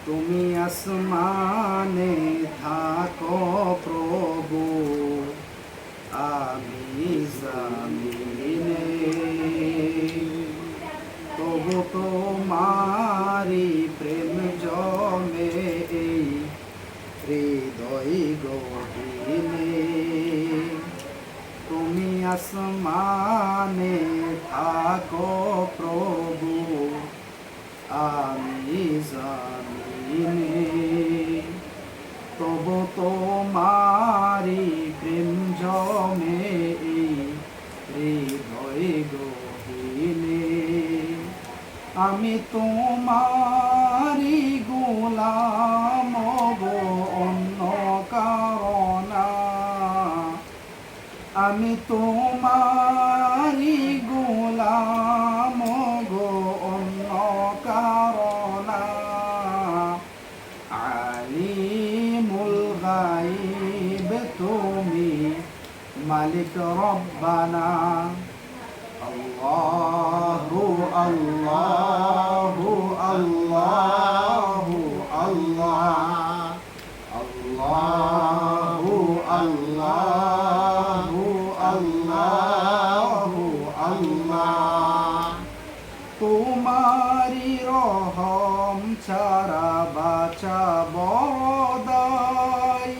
তুমি আসমানে থাকো প্রভু, আমি জমিনে। তবু তোমারি প্রেম জমে এই হৃদয় গহীনে। তুমি আসমানে থাকো প্রভু, আমি জমিনে। তবু তোমারি প্রেম জমে এই হৃদয় গহীনে। আমি তোমারি গোলাম গো, অন্য কারণা। আমি তোমারি গোলাম গো, অন্য কারণা। আলিমুল গায়ব তুমি, মালিক রব্বানা। আল্লাহু আল্লাহু আল্লাহু আল্লাহ, আল্লাহু আল্লাহু আল্লাহু আল্লাহ। তোমারি রহম ছাড়া বাঁচা বড় দায়।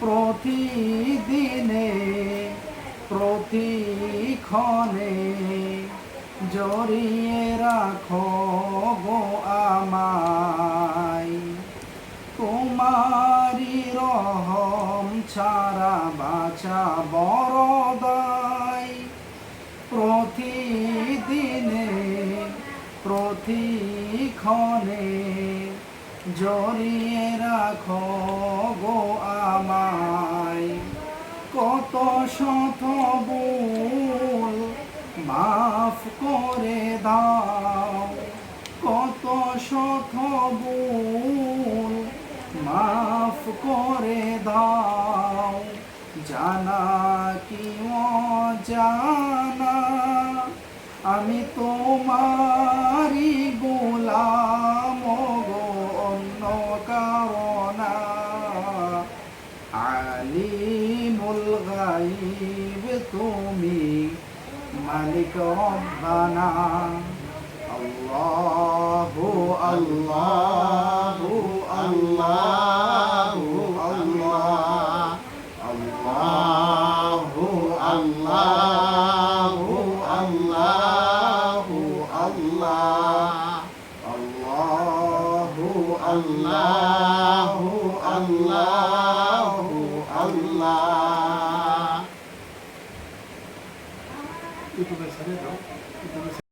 প্রতিদিনে প্রতিক্ষণে জড়িয়ে রাখো গো আমায়। তোমারি রহম ছাড়া বাঁচা বড় দায়। প্রতিদিনে প্রতিক্ষণে জড়িয়ে রাখো গো আমায়। কত শত ভুল মাফ করে দাও, কত শত ভুল মাফ করে দাও। জানা কি অজানা, আমি তোমারি গোলাম গো, অন্য কারণা। আলিমুল গায়ব তুমি, মালিক রব্বানা। আল্লাহু আল্লাহু আল্লাহু আল্লাহ, আল্লাহু আল্লাহু আল্লাহু আল্লাহ, আল্লাহু আল্লাহু আল্লাহু আল্লাহ। ইউটিউবে ছেড়ে দাও।